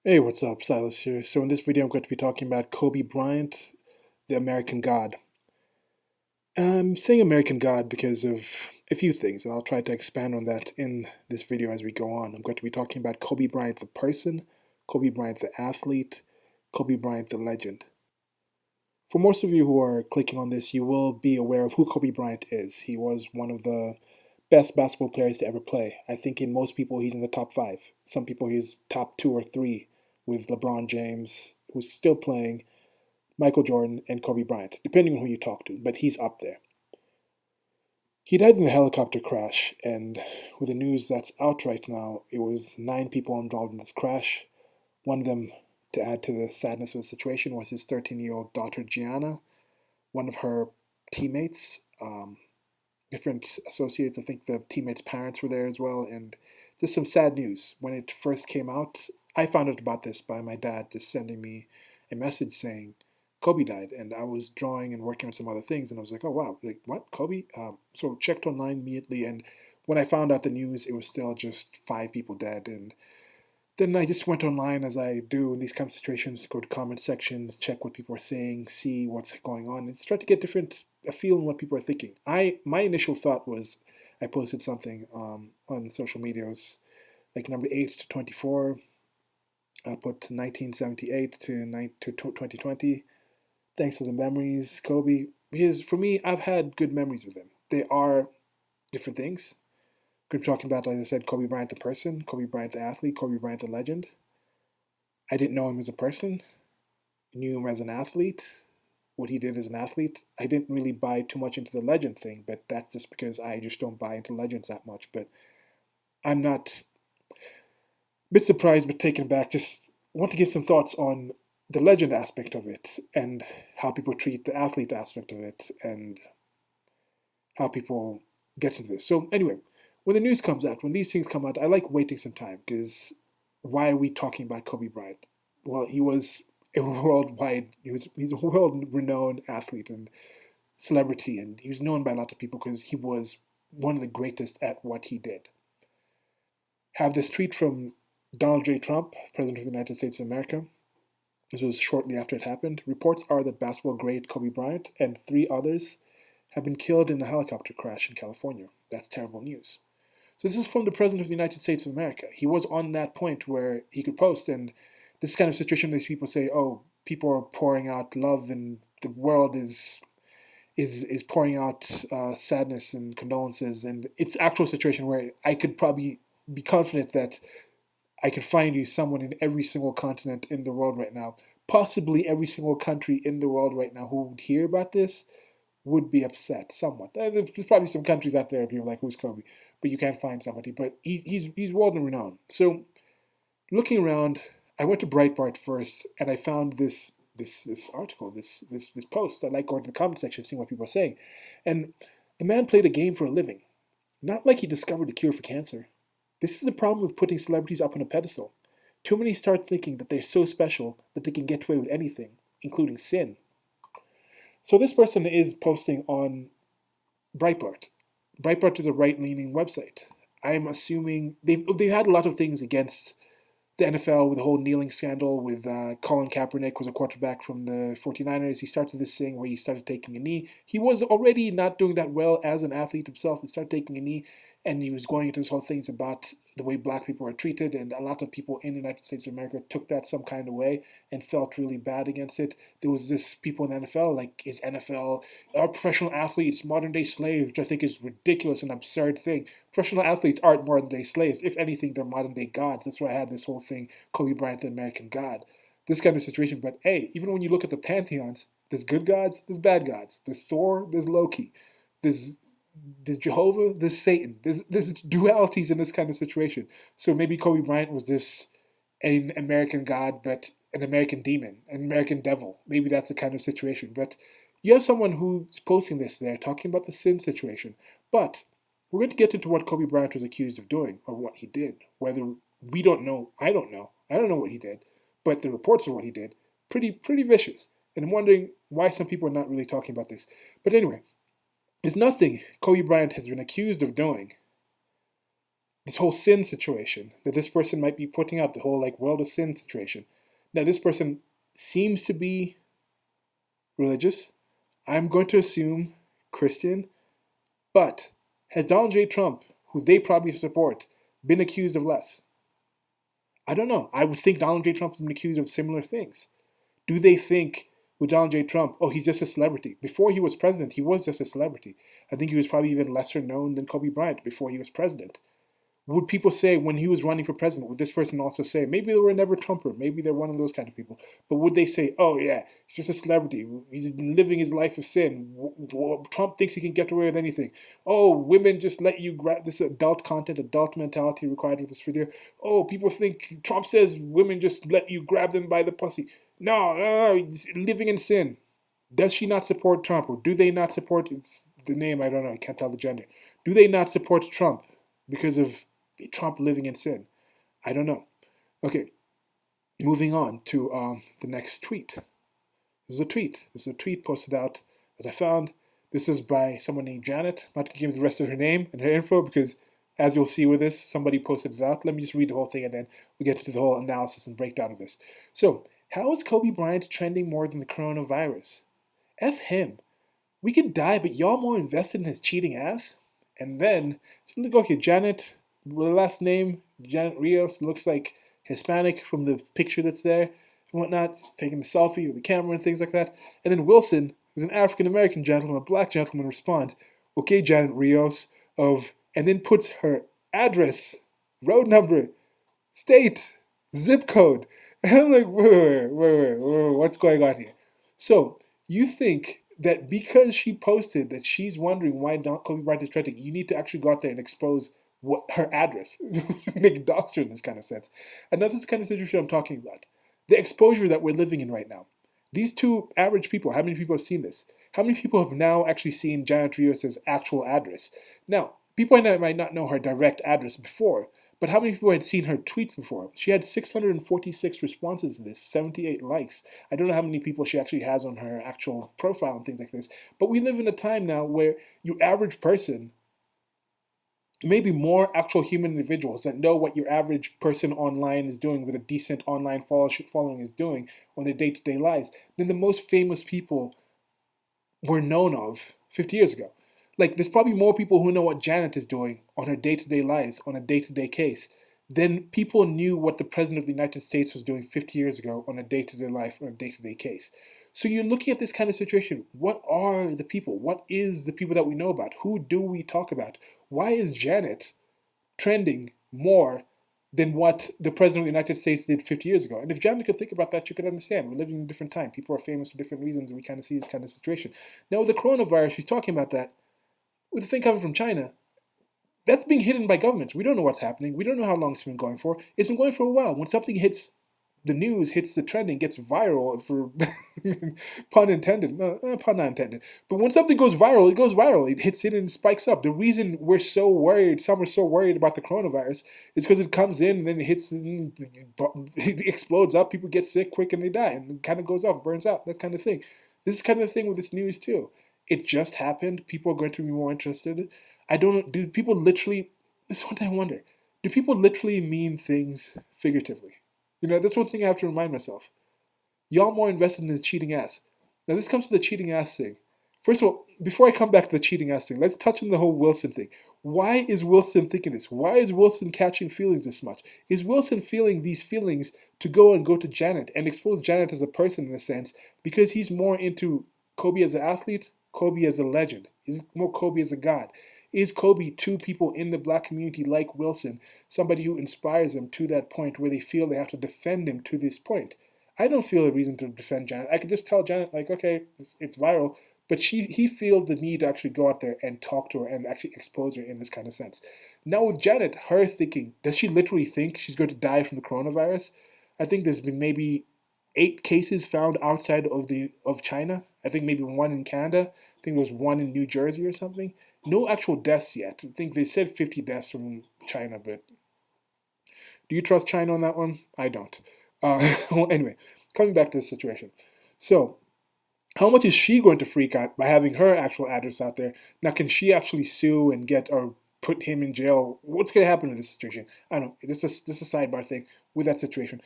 Hey, what's up? Silas here. So in this video, I'm going to be talking about Kobe Bryant, the American God. I'm saying American God because of a few things, and I'll try to expand on that in this video as we go on. I'm going to be talking about Kobe Bryant, the person, Kobe Bryant, the athlete, Kobe Bryant, the legend. For most of you who are clicking on this, you will be aware of who Kobe Bryant is. He was one of the best basketball players to ever play. I think in most people, he's in the top five. Some people, he's top two or three, with LeBron James, who's still playing, Michael Jordan, and Kobe Bryant, depending on who you talk to, but he's up there. He died in a helicopter crash, and with the news that's out right now, it was 9 people involved in this crash. One of them, to add to the sadness of the situation, was his 13-year-old daughter, Gianna, one of her teammates, different associates. I think the teammates' parents were there as well, and just some sad news. When it first came out, I found out about this by my dad just sending me a message saying Kobe died, and I was drawing and working on some other things, and I was like, oh wow, like what, Kobe? So checked online immediately, and when I found out the news, it was still just 5 people dead, and then I just went online as I do in these kind of situations, go to comment sections, check what people are saying, see what's going on, and start to get a feel on what people are thinking. My initial thought was I posted something on social medias like number 8 to 24. I put 1978 to 2020. Thanks for the memories, Kobe. Because for me, I've had good memories with him. They are different things. We're talking about, like I said, Kobe Bryant the person, Kobe Bryant the athlete, Kobe Bryant the legend. I didn't know him as a person, knew him as an athlete, what he did as an athlete. I didn't really buy too much into the legend thing, but that's just because I just don't buy into legends that much. But I'm not a bit surprised but taken aback. Just want to give some thoughts on the legend aspect of it and how people treat the athlete aspect of it and how people get to this. So anyway, when the news comes out, when these things come out, I like waiting some time because why are we talking about Kobe Bryant? Well, he was a worldwide, he's a world renowned athlete and celebrity, and he was known by a lot of people because he was one of the greatest at what he did. Have this tweet from Donald J. Trump, President of the United States of America. This was shortly after it happened. Reports are that basketball great Kobe Bryant and 3 others have been killed in a helicopter crash in California. That's terrible news. So this is from the President of the United States of America. He was on that point where he could post, and this kind of situation makes people say, "Oh, people are pouring out love, and the world is pouring out sadness and condolences." And it's actual situation where I could probably be confident that I could find you someone in every single continent in the world right now, possibly every single country in the world right now who would hear about this would be upset somewhat. There's probably some countries out there people are like, who's Kobe? But you can't find somebody. But he's world renowned. So looking around, I went to Breitbart first, and I found this article, this post. I like going to the comment section, seeing what people are saying. And the man played a game for a living, not like he discovered a cure for cancer. This is the problem with putting celebrities up on a pedestal. Too many start thinking that they're so special that they can get away with anything, including sin. So this person is posting on Breitbart. Breitbart is a right-leaning website. I'm assuming they've had a lot of things against the NFL with the whole kneeling scandal with Colin Kaepernick was a quarterback from the 49ers. He started this thing where he started taking a knee. He was already not doing that well as an athlete himself. He started taking a knee, and he was going into this whole things about the way black people are treated, and a lot of people in the United States of America took that some kind of way and felt really bad against it. There was this people in the NFL, like, is NFL, are professional athletes modern day slaves, which I think is ridiculous and absurd thing. Professional athletes aren't modern day slaves. If anything, they're modern day gods. That's why I had this whole thing, Kobe Bryant, the American God. This kind of situation. But hey, even when you look at the pantheons, there's good gods, there's bad gods. There's Thor, there's Loki. There's there's Jehovah, there's Satan. There's dualities in this kind of situation. So maybe Kobe Bryant was this an American God, but an American demon, an American devil. Maybe that's the kind of situation. But you have someone who's posting this there, talking about the sin situation. But we're going to get into what Kobe Bryant was accused of doing or what he did. Whether we don't know, I don't know. I don't know what he did, but the reports of what he did, pretty vicious. And I'm wondering why some people are not really talking about this. But anyway, there's nothing Kobe Bryant has been accused of doing this whole sin situation that this person might be putting out, the whole like world of sin situation. Now, this person seems to be religious. I'm going to assume Christian, but has Donald J. Trump, who they probably support, been accused of less? I don't know. I would think Donald J. Trump has been accused of similar things. Do they think with Donald J. Trump, oh, he's just a celebrity? Before he was president, he was just a celebrity. I think he was probably even lesser known than Kobe Bryant before he was president. Would people say when he was running for president, would this person also say, maybe they were never Trumper, maybe they're one of those kind of people, but would they say, oh yeah, he's just a celebrity, he's been living his life of sin, Trump thinks he can get away with anything, oh, women just let you grab this adult content, adult mentality required with this video, oh, people think Trump says women just let you grab them by the pussy, no, he's living in sin. Does she not support Trump, or do they not support, it's the name, I don't know, I can't tell the gender, do they not support Trump because of Trump living in sin? I don't know. Okay, moving on to the next tweet. This is a tweet posted out that I found. This is by someone named Janet. I'm not going to give the rest of her name and her info because, as you'll see with this, somebody posted it out. Let me just read the whole thing and then we'll get into the whole analysis and breakdown of this. So, how is Kobe Bryant trending more than the coronavirus? F him. We could die, but y'all more invested in his cheating ass? And then, okay, Janet, the last name, Janet Rios, looks like Hispanic from the picture that's there and whatnot. He's taking a selfie with the camera and things like that. And then Wilson, who's an African American gentleman, a black gentleman, responds, okay, Janet Rios, and then puts her address, road number, state, zip code. And I'm like, wait, what's going on here? So, you think that because she posted that she's wondering why Kobe Bryant is trending, you need to actually go out there and expose what her address, make dox her in this kind of sense. Another kind of situation I'm talking about, the exposure that we're living in right now. These two average people, how many people have seen this? How many people have now actually seen Janet Rios' actual address? Now, people might not know her direct address before, but how many people had seen her tweets before? She had 646 responses to this, 78 likes. I don't know how many people she actually has on her actual profile and things like this. But we live in a time now where your average person, maybe more actual human individuals that know what your average person online is doing with a decent online following is doing on their day-to-day lives than the most famous people were known of 50 years ago. Like, there's probably more people who know what Janet is doing on her day-to-day lives, on a day-to-day case, than people knew what the President of the United States was doing 50 years ago on a day-to-day life, on a day-to-day case. So you're looking at this kind of situation. What are the people? What is the people that we know about? Who do we talk about? Why is Janet trending more than what the President of the United States did 50 years ago? And if Janet could think about that, you could understand. We're living in a different time. People are famous for different reasons, and we kind of see this kind of situation. Now, with the coronavirus, she's talking about that. With the thing coming from China, that's being hidden by governments. We don't know what's happening. We don't know how long it's been going for. It's been going for a while. When something hits the news, hits the trending, gets viral, for pun intended, no, pun not intended. But when something goes viral, it goes viral. It hits it and spikes up. The reason we're so worried, some are so worried about the coronavirus, is because it comes in and then it hits, and it explodes up. People get sick quick and they die, and it kind of goes off, burns out, that kind of thing. This is kind of the thing with this news too. It just happened. People are going to be more interested. I don't know. Do people literally, this is what I wonder. Do people literally mean things figuratively? You know, that's one thing I have to remind myself. Y'all more invested in his cheating ass. Now, this comes to the cheating ass thing. First of all, before I come back to the cheating ass thing, let's touch on the whole Wilson thing. Why is Wilson thinking this? Why is Wilson catching feelings this much? Is Wilson feeling these feelings to go to Janet and expose Janet as a person in a sense because he's more into Kobe as an athlete, Kobe as a legend? Is more Kobe as a god? Is Kobe to people in the black community like Wilson, somebody who inspires them to that point where they feel they have to defend him to this point? I don't feel a reason to defend Janet. I could just tell Janet, like, okay, it's viral, but he feel the need to actually go out there and talk to her and actually expose her in this kind of sense. Now with Janet, her thinking, does she literally think she's going to die from the coronavirus? I think there's been maybe 8 cases found outside of China. I think maybe 1 in Canada. I think there was 1 in New Jersey or something. No actual deaths yet. I think they said 50 deaths from China, but do you trust China on that one? I don't. Well, anyway, coming back to this situation. So, how much is she going to freak out by having her actual address out there? Now, can she actually sue and get, or put him in jail. What's going to happen in this situation? I don't know. This is a sidebar thing with that situation.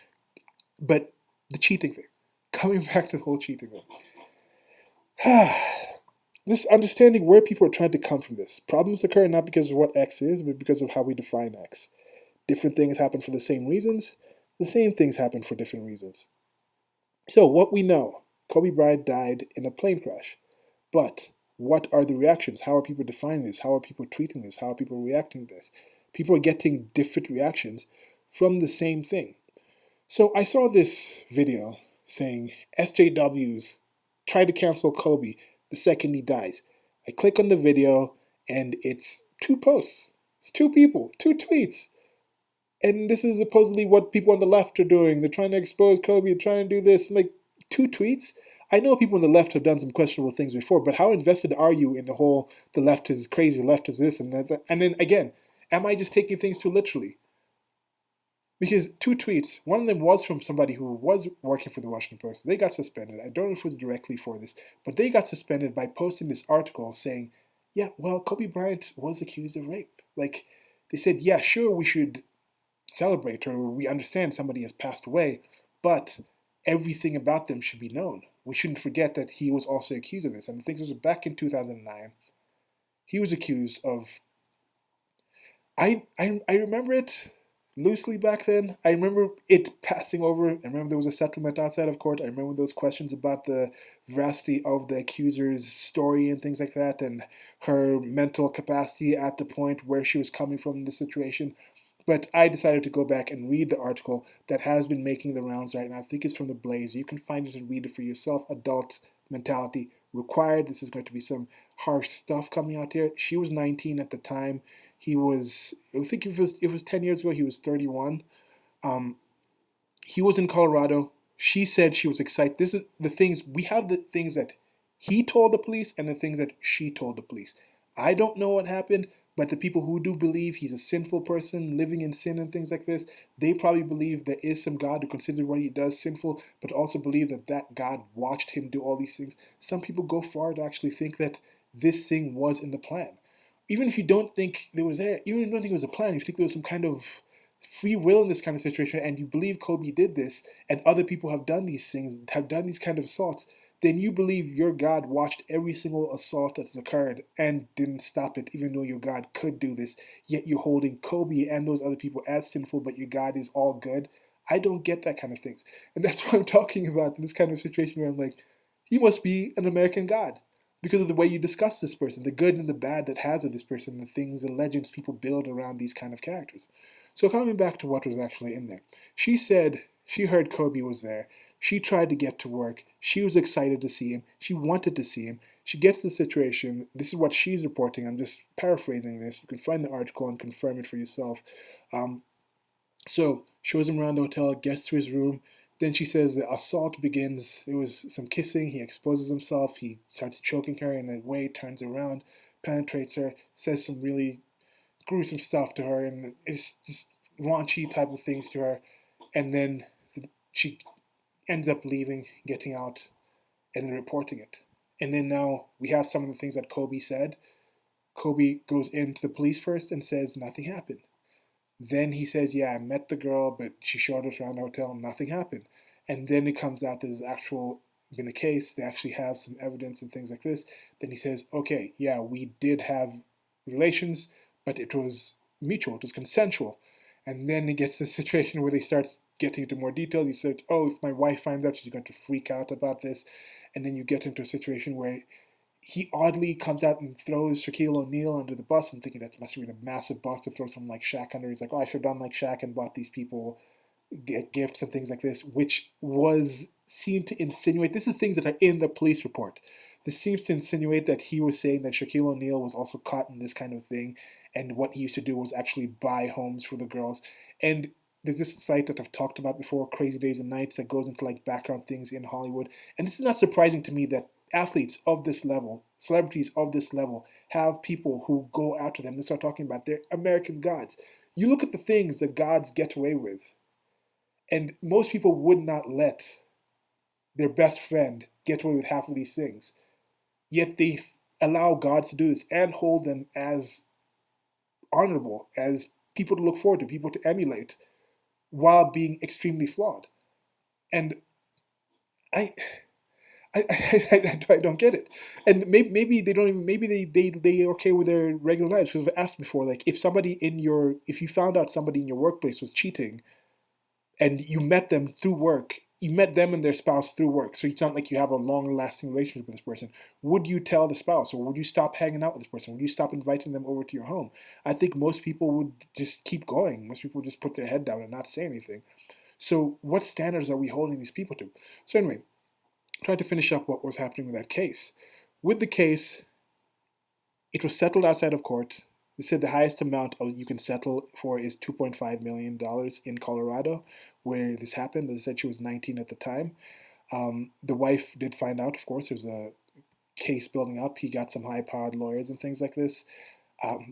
But the cheating thing, coming back to the whole cheating thing, this understanding where people are trying to come from this. Problems occur not because of what X is, but because of how we define X. Different things happen for the same reasons. The same things happen for different reasons. So what we know, Kobe Bryant died in a plane crash. But what are the reactions? How are people defining this? How are people treating this? How are people reacting to this? People are getting different reactions from the same thing. So I saw this video saying SJWs try to cancel Kobe the second he dies. I click on the video and it's two posts. It's two people, two tweets. And this is supposedly what people on the left are doing. They're trying to expose Kobe and trying to do this. I'm like, two tweets? I know people on the left have done some questionable things before, but how invested are you in the whole the left is crazy, the left is this and that? And then again, am I just taking things too literally? Because two tweets, one of them was from somebody who was working for the Washington Post. They got suspended. I don't know if it was directly for this, but they got suspended by posting this article saying, yeah, well, Kobe Bryant was accused of rape. Like, they said, yeah, sure, we should celebrate or we understand somebody has passed away, but everything about them should be known. We shouldn't forget that he was also accused of this. And I think this was back in 2009. He was accused of I remember it loosely back then. I remember it passing over. I remember there was a settlement outside of court. I remember those questions about the veracity of the accuser's story and things like that, and her mental capacity at the point where she was coming from in the situation. But I decided to go back and read the article that has been making the rounds right now. I think it's from the Blaze. You can find it and read it for yourself. Adult mentality required. This is going to be some harsh stuff coming out here. She was 19 at the time. He was, I think if it was 10 years ago, he was 31. Um, he was in Colorado. She said she was excited. This is the things we have, the things that he told the police and the things that she told the police. I don't know what happened, but the people who do believe he's a sinful person living in sin and things like this, they probably believe there is some God who considered what he does sinful, but also believe that that God watched him do all these things. Some people go far to actually think that this thing was in the plan. Even if you don't think there was there, even if you don't think it was a plan, if you think there was some kind of free will in this kind of situation and you believe Kobe did this and other people have done these things, have done these kind of assaults, then you believe your God watched every single assault that has occurred and didn't stop it, even though your God could do this. Yet you're holding Kobe and those other people as sinful, but your God is all good. I don't get that kind of things. And that's what I'm talking about in this kind of situation where I'm like, he must be an American God because of the way you discuss this person, the good and the bad that has with this person, the things, the legends people build around these kind of characters. So coming back to what was actually in there, she said she heard Kobe was there. She tried to get to work. She was excited to see him. She wanted to see him. She gets the situation. This is what she's reporting. I'm just paraphrasing this. You can find the article and confirm it for yourself. Um, so shows him around the hotel, gets to his room. Then she says the assault begins. There was some kissing. He exposes himself. He starts choking her in a way, turns around, penetrates her, says some really gruesome stuff to her, and it's just raunchy type of things to her. And then she ends up leaving, getting out, and then reporting it. And then now we have some of the things that Kobe said. Kobe goes into the police first and says nothing happened. Then he says, yeah, I met the girl, but she showed us around the hotel, nothing happened. And then it comes out there's actual been a case, they actually have some evidence and things like this. Then he says, okay, yeah, we did have relations, but it was mutual, it was consensual. And then he gets to a situation where they start getting into more details. He said, oh, if my wife finds out, she's going to freak out about this. And then you get into a situation where he oddly comes out and throws Shaquille O'Neal under the bus. I'm thinking that must have been a massive bust to throw someone like Shaq under. He's like, oh, I should have done like Shaq and bought these people get gifts and things like this, which was seemed to insinuate, this is things that are in the police report. This seems to insinuate that he was saying that Shaquille O'Neal was also caught in this kind of thing, and what he used to do was actually buy homes for the girls. And there's this site that I've talked about before, Crazy Days and Nights, that goes into like background things in Hollywood. And this is not surprising to me that athletes of this level, celebrities of this level, have people who go after them and start talking about their American gods. You look at the things that gods get away with, and most people would not let their best friend get away with half of these things. Yet they allow God to do this and hold them as honorable, as people to look forward to, people to emulate, while being extremely flawed. And I, I don't get it. And maybe they don't even, maybe they are okay with their regular lives. Because I've asked before, like, if you found out somebody in your workplace was cheating, and you met them through work, you met them and their spouse through work, so it's not like you have a long lasting relationship with this person, would you tell the spouse, or would you stop hanging out with this person? Would you stop inviting them over to your home? I think most people would just keep going. Most people would just put their head down and not say anything. So what standards are we holding these people to? So anyway, trying to finish up what was happening with that case. With the case, it was settled outside of court. They said the highest amount of you can settle for is $2.5 million in Colorado, where this happened. They said she was 19 at the time. The wife did find out, of course. There's a case building up. He got some high-powered lawyers and things like this.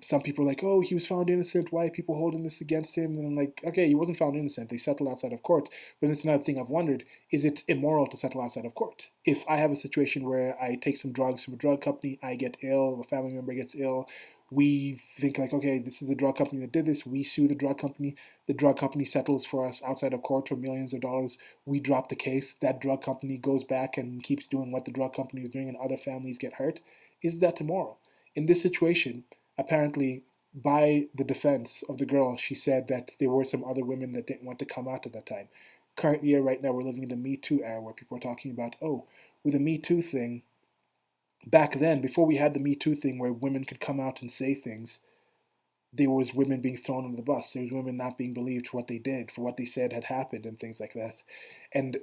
Some people are like, oh, he was found innocent. Why are people holding this against him? And I'm like, okay, he wasn't found innocent. They settled outside of court. But that's another thing I've wondered. Is it immoral to settle outside of court? If I have a situation where I take some drugs from a drug company, I get ill, a family member gets ill, we think like, okay, this is the drug company that did this. We sue the drug company settles for us outside of court for millions of dollars. We drop the case. That drug company goes back and keeps doing what the drug company was doing, and other families get hurt. Is that immoral? In this situation, apparently, by the defense of the girl, she said that there were some other women that didn't want to come out at that time. Currently, right now, we're living in the Me Too era, where people are talking about, oh, with the Me Too thing, back then, before we had the Me Too thing where women could come out and say things, there was women being thrown under the bus. There was women not being believed for what they did, for what they said had happened, and things like that. And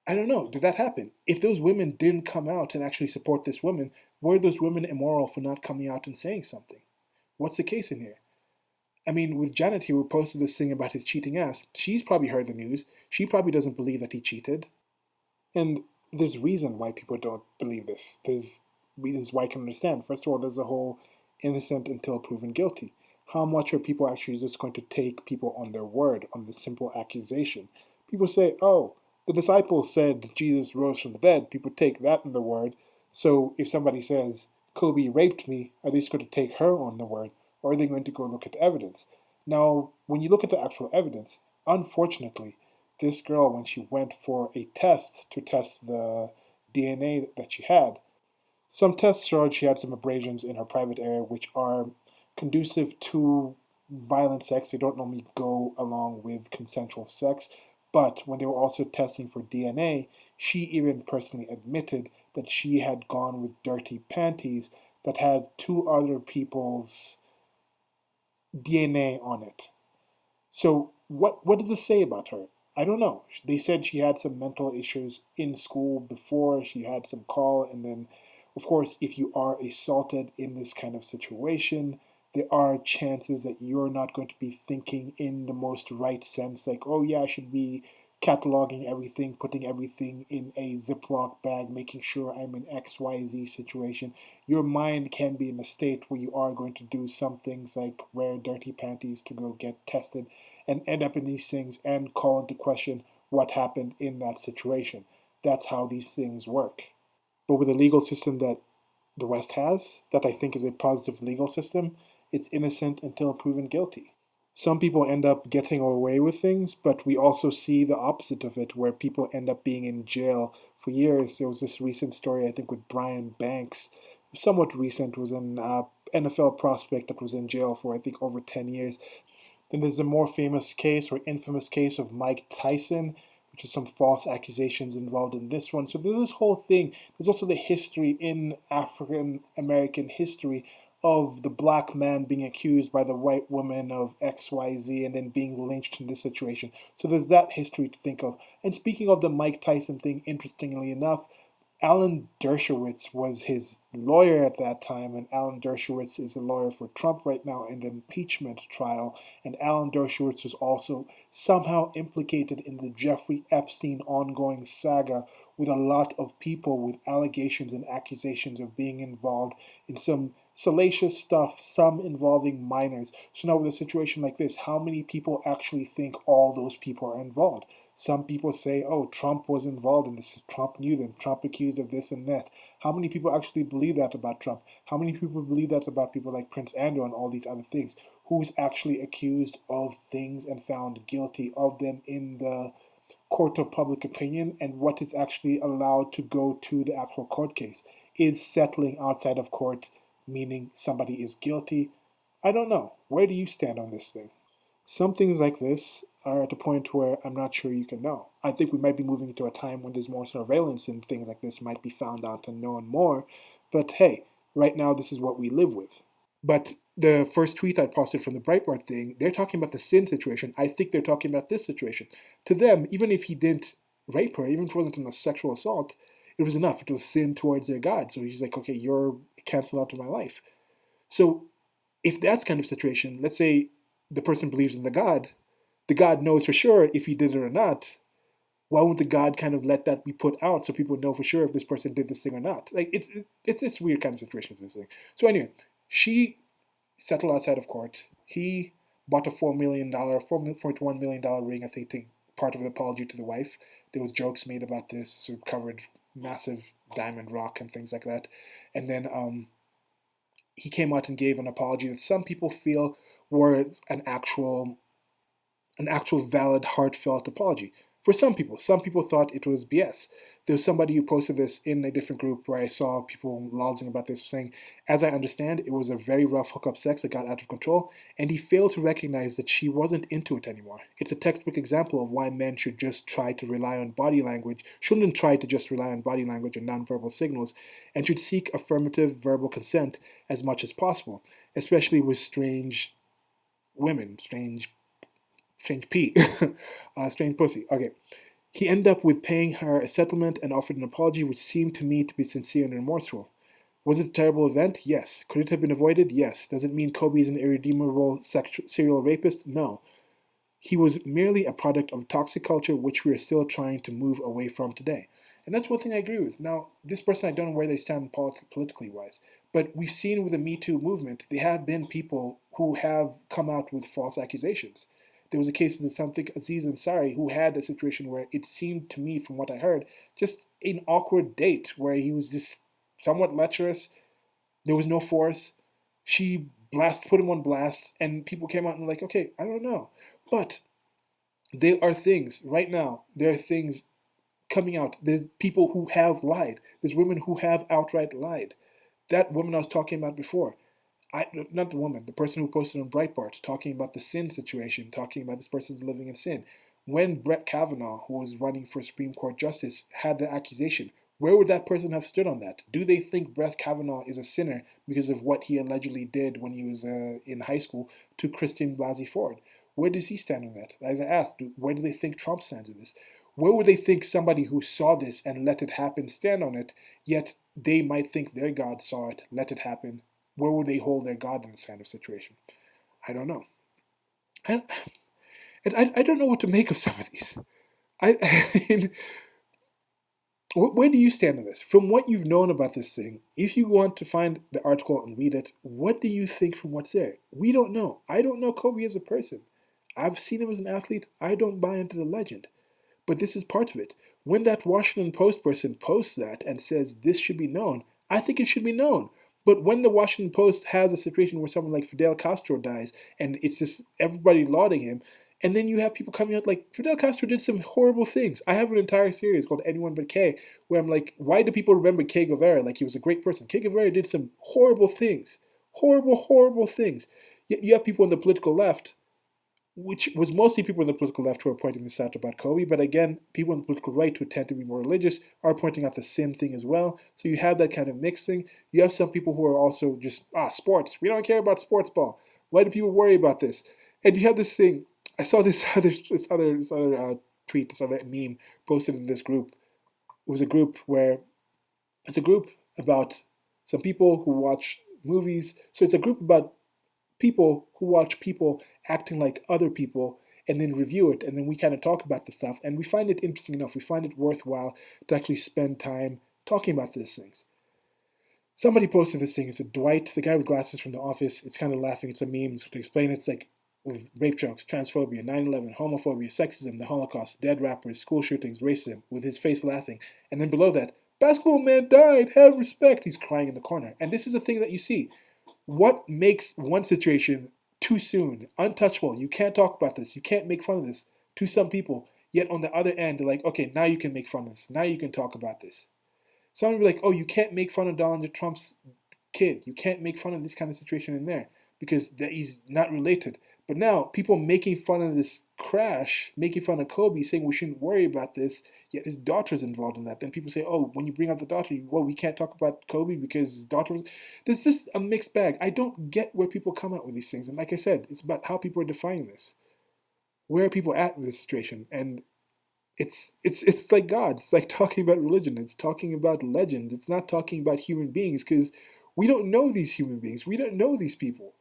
I don't know, did that happen? If those women didn't come out and actually support this woman, were those women immoral for not coming out and saying something? What's the case in here? I mean, with Janet here, who posted this thing about his cheating ass, she's probably heard the news. She probably doesn't believe that he cheated. And there's reason why people don't believe this. There's reasons why I can understand. First of all, there's the whole innocent until proven guilty. How much are people actually just going to take people on their word, on the simple accusation? People say, oh, the disciples said Jesus rose from the dead. People take that on the word. So if somebody says, Kobe raped me, are they just going to take her on the word? Or are they going to go look at the evidence? Now, when you look at the actual evidence, unfortunately, this girl, when she went for a test to test the DNA that she had, some tests showed she had some abrasions in her private area, which are conducive to violent sex. They don't normally go along with consensual sex. But when they were also testing for DNA, she even personally admitted that she had gone with dirty panties that had two other people's DNA on it. So what does this say about her? I don't know. They said she had some mental issues in school before. She had some call, and then, of course, if you are assaulted in this kind of situation, there are chances that you're not going to be thinking in the most right sense, like, oh yeah, I should be cataloging everything, putting everything in a Ziploc bag, making sure I'm in XYZ situation. Your mind can be in a state where you are going to do some things like wear dirty panties to go get tested and end up in these things and call into question what happened in that situation. That's how these things work. But with the legal system that the West has, that I think is a positive legal system, it's innocent until proven guilty. Some people end up getting away with things, but we also see the opposite of it, where people end up being in jail for years. There was this recent story, I think, with Brian Banks, somewhat recent, was an NFL prospect that was in jail for, I think, over 10 years. Then there's a more famous case or infamous case of Mike Tyson, which is some false accusations involved in this one. So there's this whole thing. There's also the history in African American history of the black man being accused by the white woman of XYZ and then being lynched in this situation. So there's that history to think of. And speaking of the Mike Tyson thing, interestingly enough, Alan Dershowitz was his lawyer at that time, and Alan Dershowitz is a lawyer for Trump right now in the impeachment trial. And Alan Dershowitz was also somehow implicated in the Jeffrey Epstein ongoing saga, with a lot of people with allegations and accusations of being involved in some salacious stuff, some involving minors. So now with a situation like this, how many people actually think all those people are involved? Some people say, oh, Trump was involved in this. Trump knew them. Trump accused of this and that. How many people actually believe that about Trump? How many people believe that about people like Prince Andrew and all these other things? Who's actually accused of things and found guilty of them in the court of public opinion, and what is actually allowed to go to the actual court case? Is settling outside of court meaning somebody is guilty? I don't know. Where do you stand on this thing? Some things like this are at a point where I'm not sure you can know. I think we might be moving into a time when there's more surveillance and things like this might be found out and known more. But hey, right now this is what we live with. But the first tweet I posted from the Breitbart thing, they're talking about the sin situation. I think they're talking about this situation. To them, even if he didn't rape her, even if it wasn't a sexual assault, it was enough. It was sin towards their God. So he's like, okay, you're canceled out of my life. So if that's kind of situation, let's say the person believes in the God knows for sure if he did it or not. Why won't the God kind of let that be put out so people know for sure if this person did this thing or not? Like it's this weird kind of situation for this thing. So anyway, she settled outside of court. He bought a $4.1 million ring, I think part of the apology to the wife. There was jokes made about this, so it covered massive diamond rock and things like that. And then he came out and gave an apology that some people feel was an actual valid, heartfelt apology. For some people thought it was BS. There was somebody who posted this in a different group where I saw people lollzing about this, saying, as I understand, it was a very rough hookup sex that got out of control, and he failed to recognize that she wasn't into it anymore. It's a textbook example of why men should just try to rely on body language, shouldn't try to just rely on body language and nonverbal signals, and should seek affirmative verbal consent as much as possible, especially with strange women, strange P, strange pussy. Okay. He ended up with paying her a settlement and offered an apology, which seemed to me to be sincere and remorseful. Was it a terrible event? Yes. Could it have been avoided? Yes. Does it mean Kobe is an irredeemable serial rapist? No. He was merely a product of toxic culture, which we are still trying to move away from today. And that's one thing I agree with. Now, this person, I don't know where they stand politically wise, but we've seen with the Me Too movement, there have been people who have come out with false accusations. There was a case of something Aziz Ansari who had a situation where it seemed to me, from what I heard, just an awkward date where he was just somewhat lecherous. There was no force. She put him on blast, and people came out and were like, okay, I don't know. But there are things right now, there are things coming out. There's people who have lied. There's women who have outright lied. That woman I was talking about before, not the woman, the person who posted on Breitbart talking about the sin situation, talking about this person's living in sin. When Brett Kavanaugh, who was running for Supreme Court Justice, had the accusation, where would that person have stood on that? Do they think Brett Kavanaugh is a sinner because of what he allegedly did when he was in high school to Christine Blasey Ford? Where does he stand on that? As I asked, where do they think Trump stands in this? Where would they think somebody who saw this and let it happen stand on it, yet they might think their God saw it, let it happen? Where would they hold their God in this kind of situation? I don't know. And I don't know what to make of some of these. I where do you stand on this? From what you've known about this thing, if you want to find the article and read it, what do you think from what's there? We don't know. I don't know Kobe as a person. I've seen him as an athlete. I don't buy into the legend. But this is part of it. When that Washington Post person posts that and says this should be known, I think it should be known. But when the Washington Post has a situation where someone like Fidel Castro dies and it's just everybody lauding him, and then you have people coming out like Fidel Castro did some horrible things. I have an entire series called Anyone But K, where I'm like, why do people remember Che Guevara like he was a great person? Che Guevara did some horrible things. Horrible, horrible things. Yet you have people on the political left, which was mostly people in the political left who are pointing this out about Kobe, but again, people in the political right who tend to be more religious are pointing out the sin thing as well. So you have that kind of mixing. You have some people who are also just, sports. We don't care about sports ball. Why do people worry about this? And you have this thing. I saw this other tweet, this other meme posted in this group. It was a group where it's a group about some people who watch movies. So it's a group about people who watch people acting like other people and then review it, and then we kind of talk about the stuff, and we find it interesting enough. We find it worthwhile to actually spend time talking about these things. Somebody posted this thing. It's a Dwight, the guy with glasses from The Office. It's kind of laughing. It's a meme. To explain it, it's like with rape jokes, transphobia, 9/11, homophobia, sexism, the Holocaust, dead rappers, school shootings, racism, with his face laughing. And then below that, basketball man died, have respect. He's crying in the corner. And this is a thing that you see. What makes one situation too soon, untouchable? You can't talk about this. You can't make fun of this to some people. Yet on the other end, they're like, okay, now you can make fun of this. Now you can talk about this. Some will be like, oh, you can't make fun of Donald Trump's kid. You can't make fun of this kind of situation in there because he's not related. But now people making fun of this crash, making fun of Kobe, saying we shouldn't worry about this. Yet his daughter's involved in that. Then people say, oh, when you bring up the daughter, well, we can't talk about Kobe because his daughter was. There's just a mixed bag. I don't get where people come out with these things. And like I said, it's about how people are defining this. Where are people at in this situation? And it's like God. It's like talking about religion. It's talking about legends. It's not talking about human beings because we don't know these human beings. We don't know these people.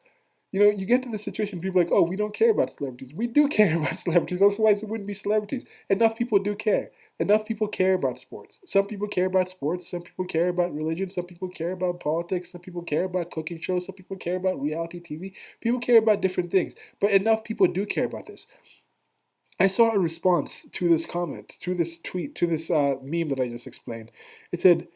You know, you get to the situation, people are like, oh, we don't care about celebrities. We do care about celebrities, otherwise it wouldn't be celebrities. Enough people do care. Enough people care about sports. Some people care about sports, some people care about religion, some people care about politics, some people care about cooking shows, some people care about reality TV. People care about different things. But enough people do care about this. I saw a response to this comment, to this tweet, to this meme that I just explained. It said,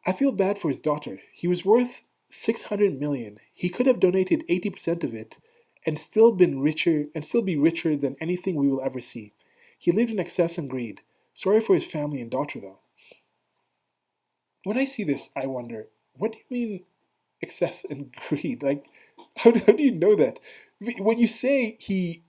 I feel bad for his daughter. He was worth 600 million. He could have donated 80% of it and still been richer and still be richer than anything we will ever see. He lived in excess and greed. Sorry for his family and daughter though. When I see this, I wonder, what do you mean excess and greed? Like, how do you know that? When you say he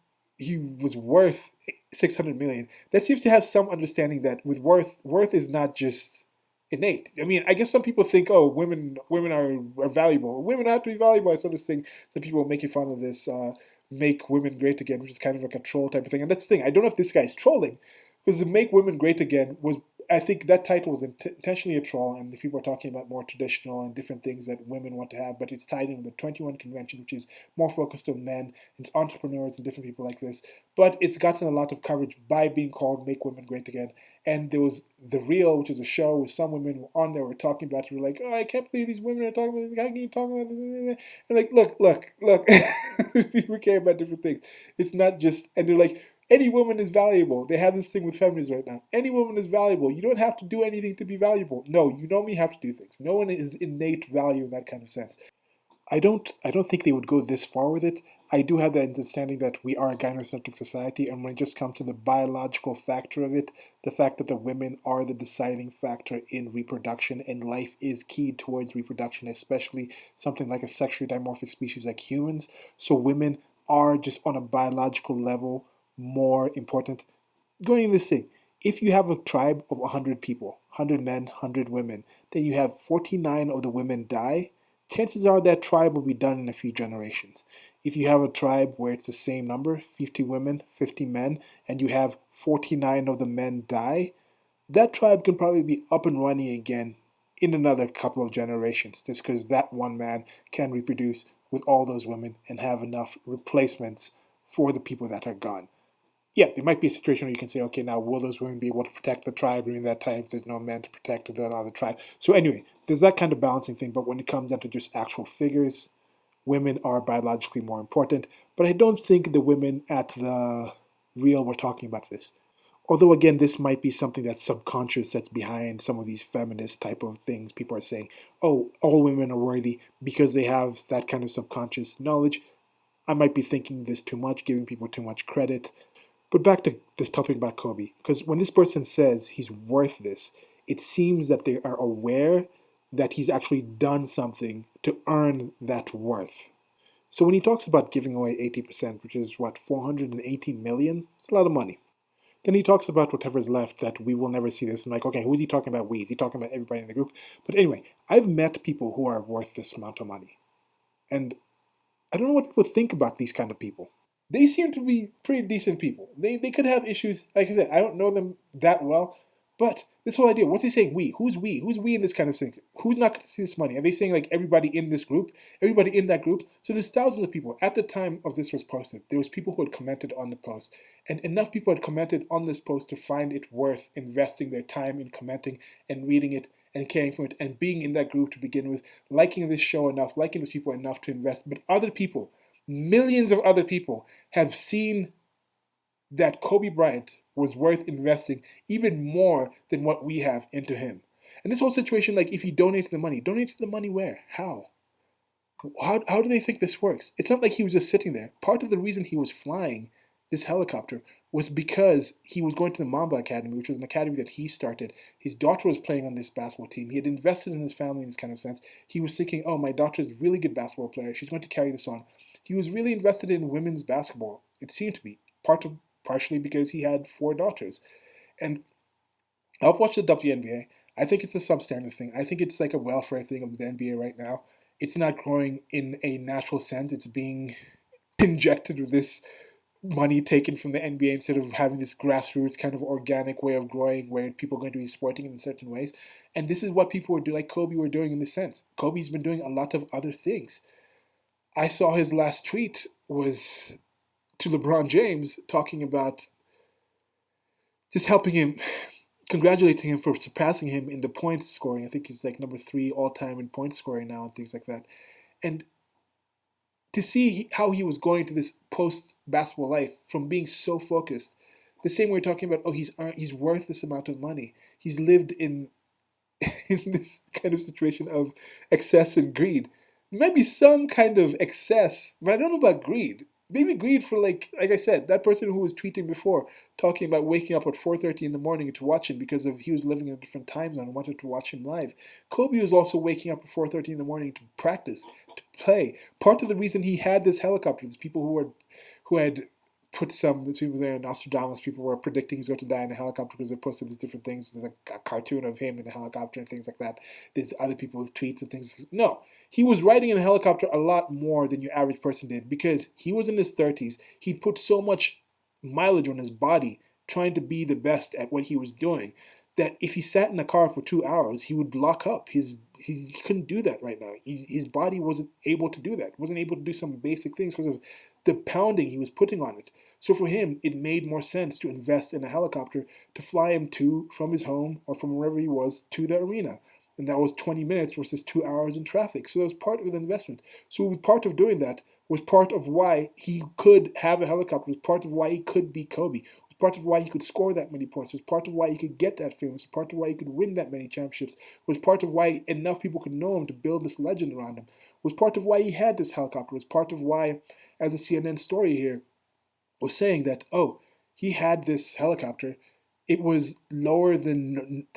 was worth 600 million, that seems to have some understanding that with worth is not just innate. I mean, I guess some people think, oh, women are valuable. Women have to be valuable. I saw this thing, some people making fun of this, make women great again, which is kind of like a troll type of thing. And that's the thing. I don't know if this guy's trolling, because the make women great again was, I think that title was intentionally a troll, and the people are talking about more traditional and different things that women want to have, but it's tied in with the 21 convention, which is more focused on men, it's entrepreneurs and different people like this. But it's gotten a lot of coverage by being called Make Women Great Again. And there was The Real, which is a show with some women on there were talking about it. Were like, oh, I can't believe these women are talking about this. How can you talk about this? And like, look. People care about different things. It's not just, and they're like, any woman is valuable. They have this thing with feminists right now. Any woman is valuable. You don't have to do anything to be valuable. No, you normally have to do things. No one is innate value in that kind of sense. I don't think they would go this far with it. I do have the understanding that we are a gynocentric society, and when it just comes to the biological factor of it, the fact that the women are the deciding factor in reproduction and life is keyed towards reproduction, especially something like a sexually dimorphic species like humans. So women are just on a biological level more important. Going in this thing, if you have a tribe of 100 people, 100 men, 100 women, then you have 49 of the women die, chances are that tribe will be done in a few generations. If you have a tribe where it's the same number, 50 women, 50 men, and you have 49 of the men die, that tribe can probably be up and running again in another couple of generations, just because that one man can reproduce with all those women and have enough replacements for the people that are gone. Yeah, there might be a situation where you can say, okay, now will those women be able to protect the tribe during that time if there's no men to protect the other tribe? So anyway, there's that kind of balancing thing, but when it comes down to just actual figures, women are biologically more important. But I don't think the women at the Real were talking about this. Although again, this might be something that's subconscious that's behind some of these feminist type of things. People are saying, oh, all women are worthy because they have that kind of subconscious knowledge. I might be thinking this too much, giving people too much credit. But back to this topic about Kobe, because when this person says he's worth this, it seems that they are aware that he's actually done something to earn that worth. So when he talks about giving away 80%, which is what, 480 million? It's a lot of money. Then he talks about whatever's left that we will never see this. I'm like, okay, who is he talking about? We? Is he talking about everybody in the group? But anyway, I've met people who are worth this amount of money. And I don't know what people think about these kind of people. They seem to be pretty decent people. They could have issues. Like I said, I don't know them that well, but this whole idea, what's he saying? We? Who's we? Who's we in this kind of thing? Who's not going to see this money? Are they saying like everybody in this group, everybody in that group? So there's thousands of people. At the time of this was posted, there was people who had commented on the post, and enough people had commented on this post to find it worth investing their time in commenting and reading it and caring for it and being in that group to begin with, liking this show enough, liking those people enough to invest. But other people, millions of other people, have seen that Kobe Bryant was worth investing even more than what we have into him. And this whole situation, like if you donate the money where? How? How do they think this works? It's not like he was just sitting there. Part of the reason he was flying this helicopter was because he was going to the Mamba Academy, which was an academy that he started. His daughter was playing on this basketball team. He had invested in his family in this kind of sense. He was thinking, oh, my daughter's a really good basketball player. She's going to carry this on. He was really invested in women's basketball. It seemed to be partially because he had four daughters. And I've watched the WNBA. I think it's a substandard thing. I think it's like a welfare thing of the NBA right now. It's not growing in a natural sense. It's being injected with this money taken from the NBA instead of having this grassroots kind of organic way of growing where people are going to be supporting it in certain ways. And this is what people were doing, like Kobe were doing in this sense. Kobe's been doing a lot of other things. I saw his last tweet was to LeBron James talking about just helping him, congratulating him for surpassing him in the points scoring. I think he's like number three all time in points scoring now and things like that. And to see how he was going to this post basketball life from being so focused, the same way we're talking about, oh, he's worth this amount of money. He's lived in in this kind of situation of excess and greed. There might be some kind of excess, but I don't know about greed. Maybe greed for like I said, that person who was tweeting before, talking about waking up at 4:30 in the morning to watch him because of he was living in a different time zone and wanted to watch him live. Kobe was also waking up at 4:30 in the morning to practice, to play. Part of the reason he had this helicopter, these people who had put some people there, Nostradamus, people were predicting he's going to die in a helicopter because they posted these different things. There's a cartoon of him in a helicopter and things like that. There's other people with tweets and things. No, he was riding in a helicopter a lot more than your average person did because he was in his 30s. He put so much mileage on his body trying to be the best at what he was doing that if he sat in a car for 2 hours, he would lock up. He couldn't do that right now. His body wasn't able to do that. Wasn't able to do some basic things because of the pounding he was putting on it. So for him, it made more sense to invest in a helicopter to fly him from his home or from wherever he was to the arena. And that was 20 minutes versus 2 hours in traffic. So that was part of the investment. So part of doing that was part of why he could have a helicopter, was part of why he could be Kobe, was part of why he could score that many points, was part of why he could get that fame, was part of why he could win that many championships, was part of why enough people could know him to build this legend around him, was part of why he had this helicopter, was part of why, as a CNN story here, was saying that, oh, he had this helicopter. It was lower than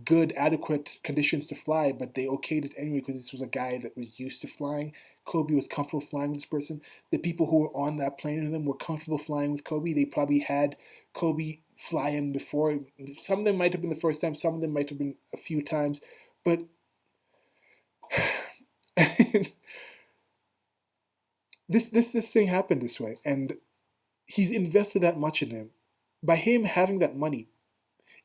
good, adequate conditions to fly, but they okayed it anyway because this was a guy that was used to flying. Kobe was comfortable flying with this person. The people who were on that plane with him were comfortable flying with Kobe. They probably had Kobe fly him before. Some of them might have been the first time. Some of them might have been a few times. But this thing happened this way, and he's invested that much in him. By him having that money,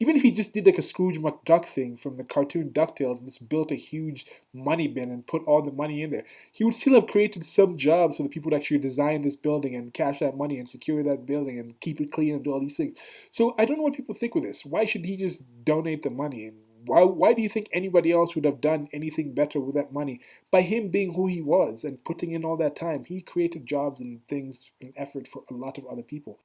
even if he just did like a Scrooge McDuck thing from the cartoon DuckTales and just built a huge money bin and put all the money in there, he would still have created some jobs so that people would actually design this building and cash that money and secure that building and keep it clean and do all these things. So I don't know what people think with this. Why should he just donate the money? And why do you think anybody else would have done anything better with that money? By him being who he was and putting in all that time, he created jobs and things and effort for a lot of other people.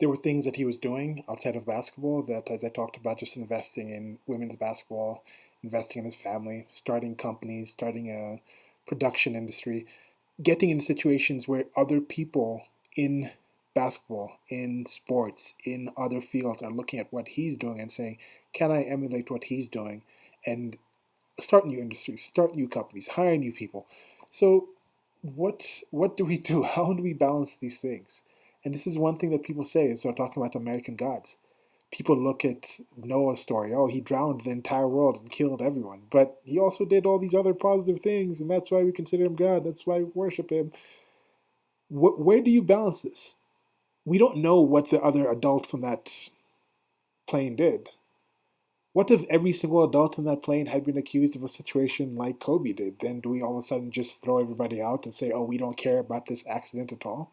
There were things that he was doing outside of basketball that, as I talked about, just investing in women's basketball, investing in his family, starting companies, starting a production industry, getting in situations where other people in basketball, in sports, in other fields are looking at what he's doing and saying, can I emulate what he's doing? And start new industries, start new companies, hire new people. So what do we do? How do we balance these things? And this is one thing that people say is start talking about American gods. People look at Noah's story. Oh, he drowned the entire world and killed everyone. But he also did all these other positive things, and that's why we consider him God. That's why we worship him. Where do you balance this? We don't know what the other adults on that plane did. What if every single adult in that plane had been accused of a situation like Kobe did? Then do we all of a sudden just throw everybody out and say, oh, we don't care about this accident at all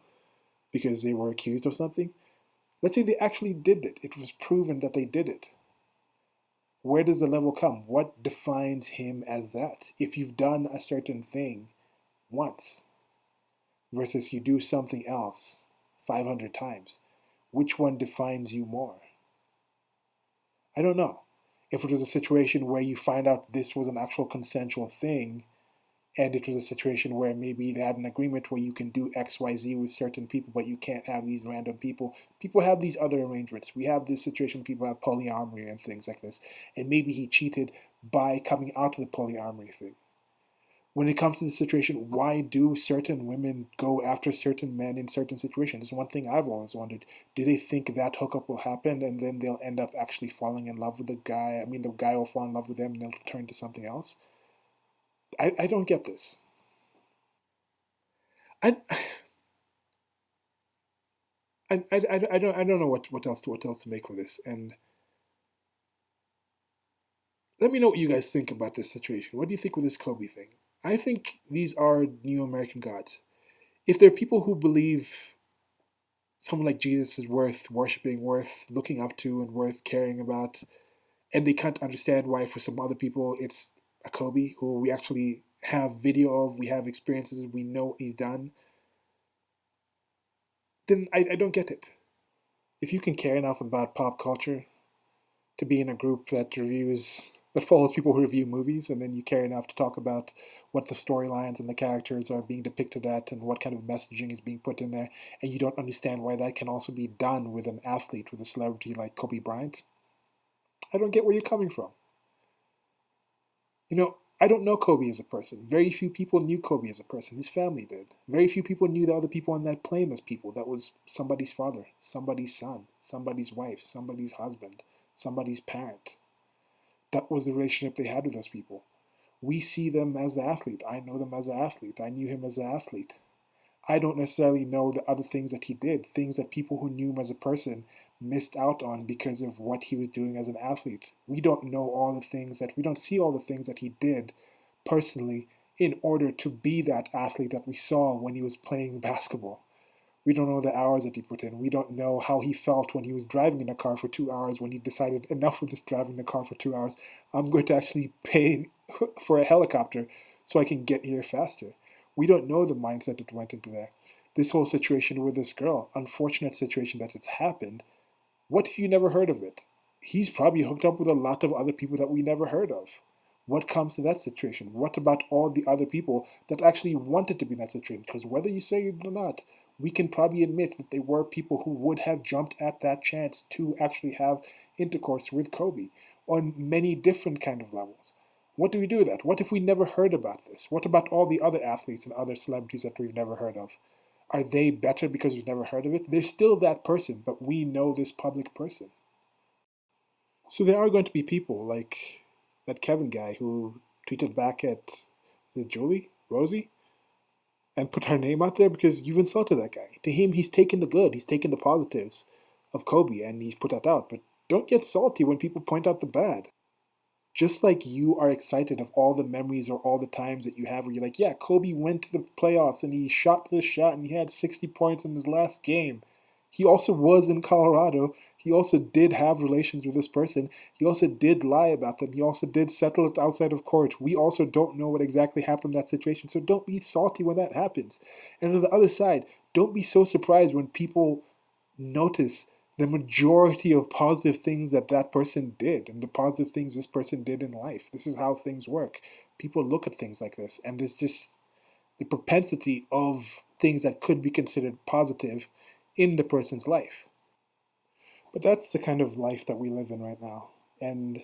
because they were accused of something? Let's say they actually did it. It was proven that they did it. Where does the level come? What defines him as that? If you've done a certain thing once versus you do something else 500 times, which one defines you more? I don't know. If it was a situation where you find out this was an actual consensual thing, and it was a situation where maybe they had an agreement where you can do XYZ with certain people, but you can't have these random people. People have these other arrangements. We have this situation, people have polyamory and things like this. And maybe he cheated by coming out of the polyamory thing. When it comes to the situation, why do certain women go after certain men in certain situations? It's one thing I've always wondered. Do they think that hookup will happen and then they'll end up actually falling in love with the guy? I mean, the guy will fall in love with them and they'll turn to something else? I don't get this. I, I don't know what else to make of this. And let me know what you guys think about this situation. What do you think with this Kobe thing? I think these are new American gods. If there are people who believe someone like Jesus is worth worshiping, worth looking up to, and worth caring about, and they can't understand why for some other people it's a Kobe who we actually have video of, we have experiences, we know what he's done, then I don't get it. If you can care enough about pop culture to be in a group that follows people who review movies, and then you care enough to talk about what the storylines and the characters are being depicted at and what kind of messaging is being put in there, and you don't understand why that can also be done with an athlete, with a celebrity like Kobe Bryant, I don't get where you're coming from. I don't know Kobe as a person. Very few people knew Kobe as a person. His family did. Very few people knew the other people on that plane as people. That was somebody's father, somebody's son, somebody's wife, somebody's husband, somebody's parent. That was the relationship they had with those people. We see them as an athlete. I know them as an athlete. I knew him as an athlete. I don't necessarily know the other things that he did, things that people who knew him as a person missed out on because of what he was doing as an athlete. We don't know all the things that, we don't see all the things that he did personally in order to be that athlete that we saw when he was playing basketball. We don't know the hours that he put in. We don't know how he felt when he was driving in a car for 2 hours, when he decided enough of this driving the car for 2 hours. I'm going to actually pay for a helicopter so I can get here faster. We don't know the mindset that went into there. This whole situation with this girl, unfortunate situation that it's happened, what if you never heard of it? He's probably hooked up with a lot of other people that we never heard of. What comes to that situation? What about all the other people that actually wanted to be in that situation? Because whether you say it or not, we can probably admit that there were people who would have jumped at that chance to actually have intercourse with Kobe on many different kind of levels. What do we do with that? What if we never heard about this? What about all the other athletes and other celebrities that we've never heard of? Are they better because we've never heard of it? They're still that person, but we know this public person. So there are going to be people like that Kevin guy who tweeted back at, is it Julie? Rosie? And put her name out there because you've insulted that guy. To him, he's taken the good, he's taken the positives of Kobe and he's put that out. But don't get salty when people point out the bad. Just like you are excited of all the memories or all the times that you have where you're like, yeah, Kobe went to the playoffs and he shot this shot and he had 60 points in his last game. He also was in Colorado. He also did have relations with this person. He also did lie about them. He also did settle it outside of court. We also don't know what exactly happened in that situation. So don't be salty when that happens. And on the other side, don't be so surprised when people notice the majority of positive things that that person did and the positive things this person did in life. This is how things work. People look at things like this, and there's just the propensity of things that could be considered positive in the person's life. But that's the kind of life that we live in right now. And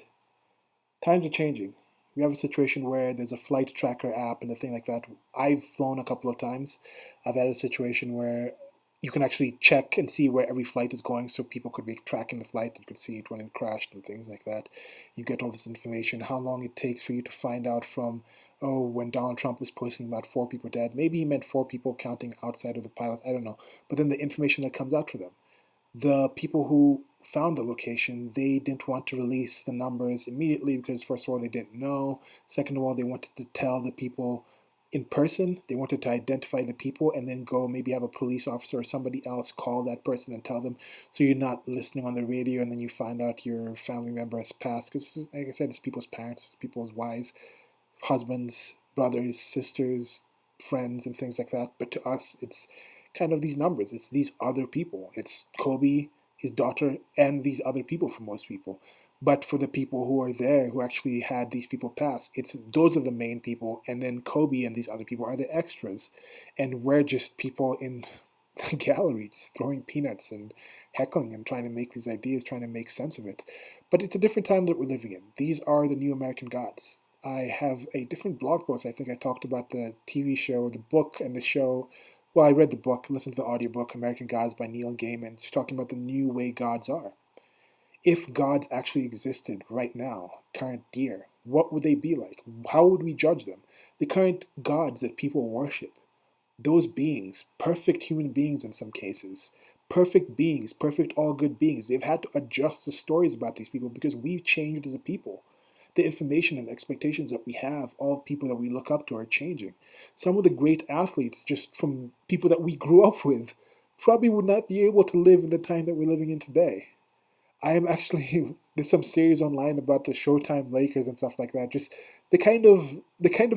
times are changing. We have a situation where there's a flight tracker app and a thing like that. I've flown a couple of times. I've had a situation where you can actually check and see where every flight is going so people could be tracking the flight. You could see it when it crashed and things like that. You get all this information, how long it takes for you to find out from, oh, when Donald Trump was posting about 4 people dead, maybe he meant 4 people counting outside of the pilot, I don't know. But then the information that comes out for them. The people who found the location, they didn't want to release the numbers immediately because, first of all, they didn't know. Second of all, they wanted to tell the people in person. They wanted to identify the people and then go maybe have a police officer or somebody else call that person and tell them, so you're not listening on the radio and then you find out your family member has passed. Because, like I said, it's people's parents, it's people's wives, husbands, brothers, sisters, friends, and things like that. But to us, it's kind of these numbers. It's these other people. It's Kobe, his daughter, and these other people for most people. But for the people who are there, who actually had these people pass, it's those are the main people, and then Kobe and these other people are the extras, and we're just people in the gallery just throwing peanuts and heckling and trying to make these ideas, trying to make sense of it. But it's a different time that we're living in. These are the new American gods. I have a different blog post. I think I talked about the TV show, the book, and the show. Well, I read the book, listened to the audiobook, American Gods by Neil Gaiman, just talking about the new way gods are. If gods actually existed right now, current year, what would they be like? How would we judge them? The current gods that people worship, those beings, perfect human beings in some cases, perfect beings, perfect all good beings, they've had to adjust the stories about these people because we've changed as a people. The information and expectations that we have, all people that we look up to, are changing. Some of the great athletes, just from people that we grew up with, probably would not be able to live in the time that we're living in today. I am actually there's some series online about the Showtime Lakers and stuff like that. Just the kind of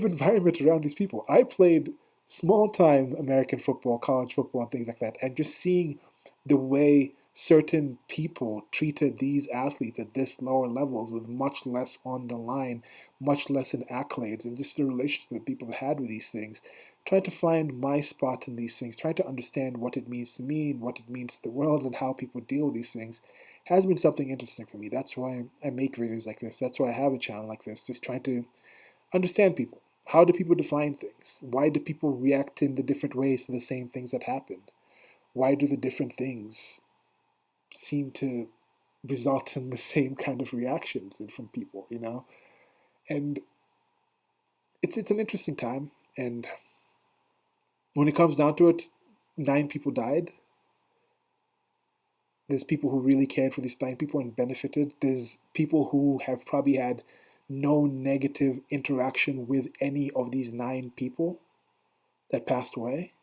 environment around these people. I played small time American football, college football, and things like that, and just seeing the way certain people treated these athletes at this lower levels with much less on the line, much less in accolades, and just the relationship that people had with these things. Trying to find my spot in these things, trying to understand what it means to me and what it means to the world and how people deal with these things has been something interesting for me. That's why I make videos like this. That's why I have a channel like this, just trying to understand people. How do people define things? Why do people react in the different ways to the same things that happened? Why do the different things seem to result in the same kind of reactions from people? And it's an interesting time. And when it comes down to it, 9 people died. There's people who really cared for these 9 people and benefited. There's people who have probably had no negative interaction with any of these 9 people that passed away,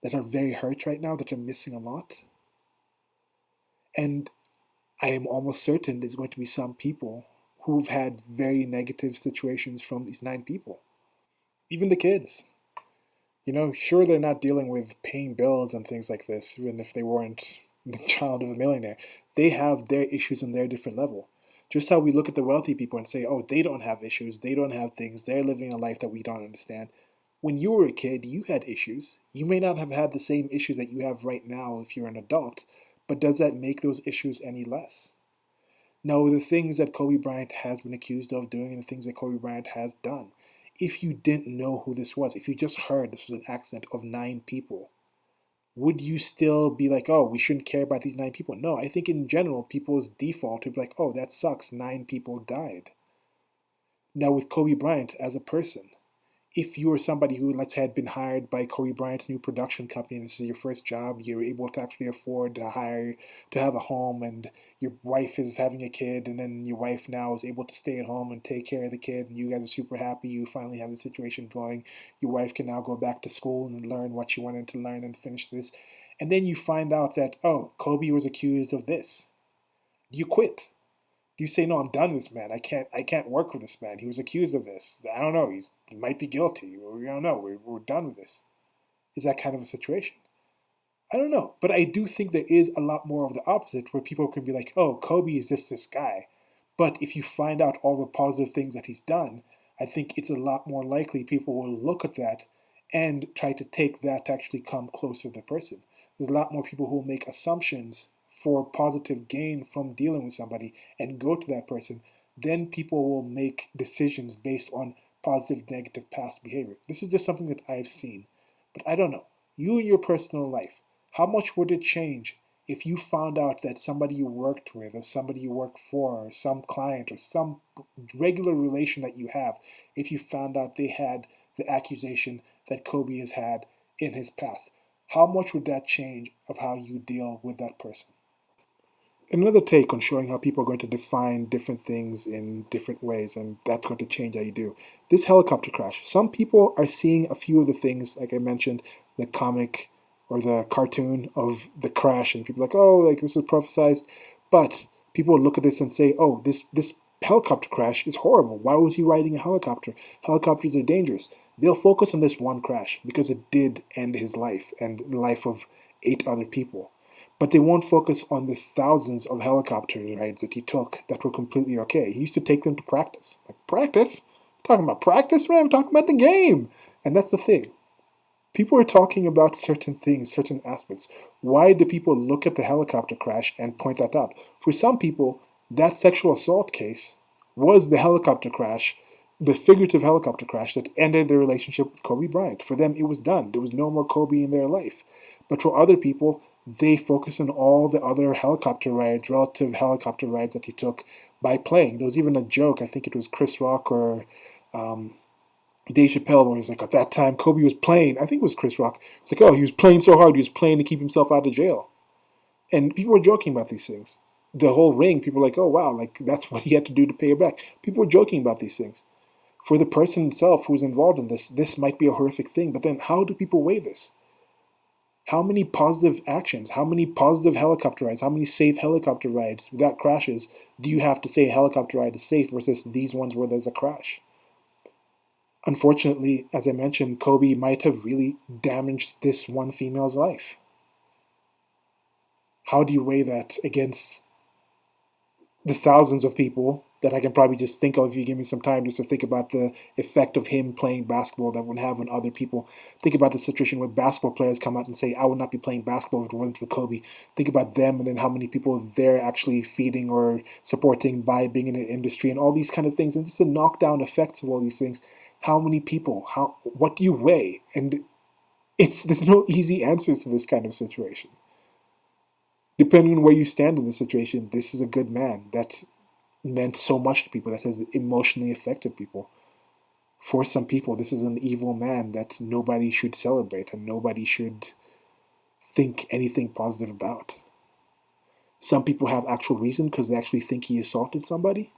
that are very hurt right now, that are missing a lot. And I am almost certain there's going to be some people who've had very negative situations from these 9 people. Even the kids. Sure, they're not dealing with paying bills and things like this, even if they weren't the child of a millionaire. They have their issues on their different level. Just how we look at the wealthy people and say, oh, they don't have issues, they don't have things, they're living a life that we don't understand. When you were a kid, you had issues. You may not have had the same issues that you have right now if you're an adult, but does that make those issues any less? No, the things that Kobe Bryant has been accused of doing and the things that Kobe Bryant has done, if you didn't know who this was, if you just heard this was an accident of 9 people, would you still be like, oh, we shouldn't care about these 9 people? No, I think in general, people's default would be like, oh, that sucks, 9 people died. Now, with Kobe Bryant as a person, if you are somebody who, let's say, had been hired by Kobe Bryant's new production company, and this is your first job, you're able to actually afford to have a home, and your wife is having a kid, and then your wife now is able to stay at home and take care of the kid, and you guys are super happy, you finally have the situation going, your wife can now go back to school and learn what she wanted to learn and finish this, and then you find out that, oh, Kobe was accused of this. You quit. You say, no, I'm done with this man. I can't work with this man. He was accused of this. I don't know. He might be guilty. We don't know. We're done with this. Is that kind of a situation? I don't know. But I do think there is a lot more of the opposite where people can be like, oh, Kobe is just this guy. But if you find out all the positive things that he's done, I think it's a lot more likely people will look at that and try to take that to actually come closer to the person. There's a lot more people who will make assumptions for positive gain from dealing with somebody and go to that person. Then people will make decisions based on positive, negative past behavior. This is just something that I've seen. But I don't know. You in your personal life, how much would it change if you found out that somebody you worked with or somebody you work for or some client or some regular relation that you have, if you found out they had the accusation that Kobe has had in his past? How much would that change of how you deal with that person? Another take on showing how people are going to define different things in different ways, and that's going to change how you do. This helicopter crash. Some people are seeing a few of the things, like I mentioned, the comic or the cartoon of the crash, and people are like, oh, like this is prophesized. But people will look at this and say, oh, this helicopter crash is horrible. Why was he riding a helicopter? Helicopters are dangerous. They'll focus on this one crash because it did end his life and the life of 8 other people, but they won't focus on the thousands of helicopter rides that he took that were completely okay. He used to take them to practice. Like, practice? Talking about practice, man? I'm talking about the game. And that's the thing. People are talking about certain things, certain aspects. Why do people look at the helicopter crash and point that out? For some people, that sexual assault case was the helicopter crash, the figurative helicopter crash that ended their relationship with Kobe Bryant. For them, it was done. There was no more Kobe in their life. But for other people, they focus on all the other helicopter rides, relative helicopter rides that he took by playing. There was even a joke, I think it was Chris Rock or Dave Chappelle, where he's like, at that time, Kobe was playing. I think it was Chris Rock. It's like, oh, he was playing so hard, he was playing to keep himself out of jail. And people were joking about these things. The whole ring, people were like, oh, wow, like that's what he had to do to pay her back. People were joking about these things. For the person himself who was involved in this might be a horrific thing. But then how do people weigh this? How many positive actions, how many positive helicopter rides, how many safe helicopter rides without crashes do you have to say a helicopter ride is safe versus these ones where there's a crash? Unfortunately, as I mentioned, Kobe might have really damaged this one female's life. How do you weigh that against the thousands of people that I can probably just think of if you give me some time just to think about the effect of him playing basketball that would have on other people? Think about the situation where basketball players come out and say, I would not be playing basketball if it wasn't for Kobe. Think about them and then how many people they're actually feeding or supporting by being in an industry and all these kind of things, and just the knockdown effects of all these things. How many people? What do you weigh? And there's no easy answers to this kind of situation. Depending on where you stand in the situation, this is a good man that meant so much to people, that has emotionally affected people. For some people, this is an evil man that nobody should celebrate and nobody should think anything positive about. Some people have actual reason because they actually think he assaulted somebody.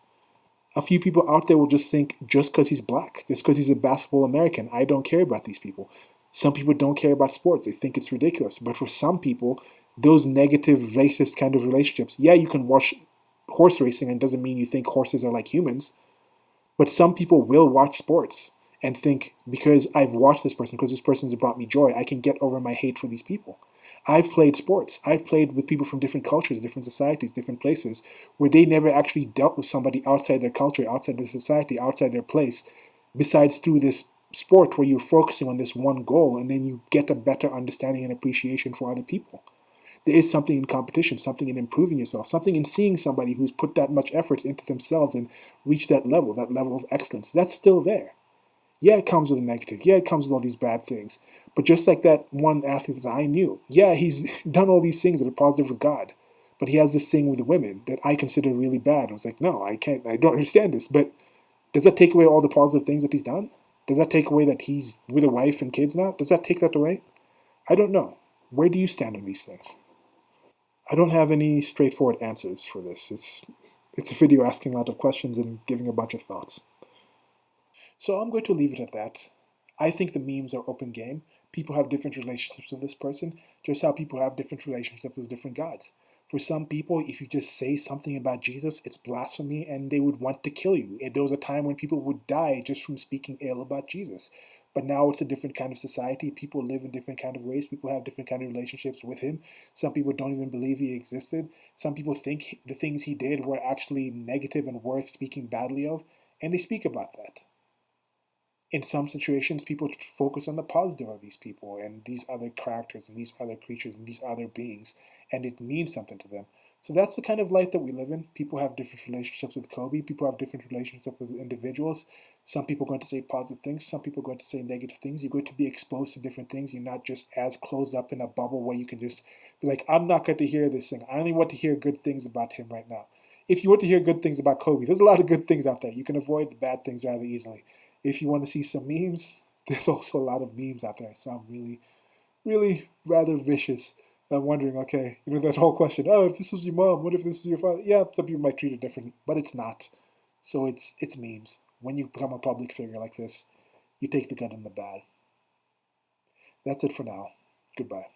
A few people out there will just think, just because he's black, just because he's a basketball American, I don't care about these people. Some people don't care about sports. They think it's ridiculous. But for some people, those negative, racist kind of relationships, yeah, you can watch horse racing and it doesn't mean you think horses are like humans. But some people will watch sports and think, because I've watched this person, because this person has brought me joy, I can get over my hate for these people. I've played sports. I've played with people from different cultures, different societies, different places, where they never actually dealt with somebody outside their culture, outside their society, outside their place, besides through this sport where you're focusing on this one goal and then you get a better understanding and appreciation for other people. There is something in competition, something in improving yourself, something in seeing somebody who's put that much effort into themselves and reached that level of excellence. That's still there. Yeah, it comes with a negative. Yeah, it comes with all these bad things. But just like that one athlete that I knew, yeah, he's done all these things that are positive with God. But he has this thing with the women that I consider really bad. I was like, no, I can't, I don't understand this. But does that take away all the positive things that he's done? Does that take away that he's with a wife and kids now? Does that take that away? I don't know. Where do you stand on these things? I don't have any straightforward answers for this. It's a video asking a lot of questions and giving a bunch of thoughts. So I'm going to leave it at that. I think the memes are open game. People have different relationships with this person, just how people have different relationships with different gods. For some people, if you just say something about Jesus, it's blasphemy and they would want to kill you. And there was a time when people would die just from speaking ill about Jesus. But now it's a different kind of society. People live in different kind of ways. People have different kind of relationships with him. Some people don't even believe he existed. Some people think the things he did were actually negative and worth speaking badly of, and they speak about that. In some situations, people focus on the positive of these people and these other characters and these other creatures and these other beings, and it means something to them. So that's the kind of life that we live in. People have different relationships with Kobe. People have different relationships with individuals. Some people are going to say positive things. Some people are going to say negative things. You're going to be exposed to different things. You're not just as closed up in a bubble where you can just be like, I'm not going to hear this thing. I only want to hear good things about him right now. If you want to hear good things about Kobe, there's a lot of good things out there. You can avoid the bad things rather easily. If you want to see some memes, there's also a lot of memes out there. Some really, really rather vicious I'm wondering, okay, that whole question, oh, if this was your mom, what if this was your father? Yeah, some people might treat it differently, but it's not. So it's memes. When you become a public figure like this, you take the good and the bad. That's it for now. Goodbye.